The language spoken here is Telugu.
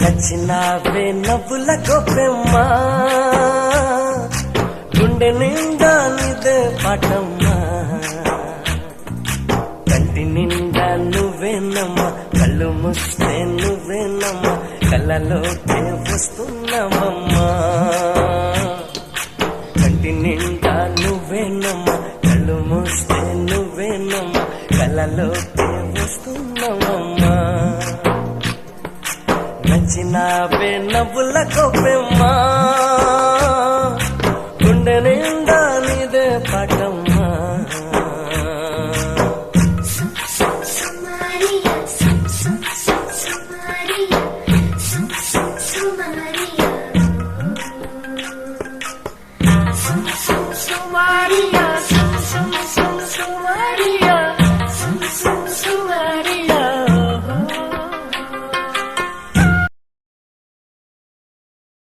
నచ్చినావే నవ్వుల గొప్పెమ్మా గుండె నిండా నీదే పాటమ్మా కంటి నిండా నువ్వేనమ్మా కళ్ళు మూస్తే నువ్వేనమ్మా కళ్ళలోకే వస్తున్నావమ్మా కంటి నిండా నువ్వేనమ్మా కళ్ళు మూస్తే నువ్వేనమ్మా కళ్ళలోకే వస్తున్నావమ్మా నచ్చినావే నవ్వుల గొప్పెమ్మా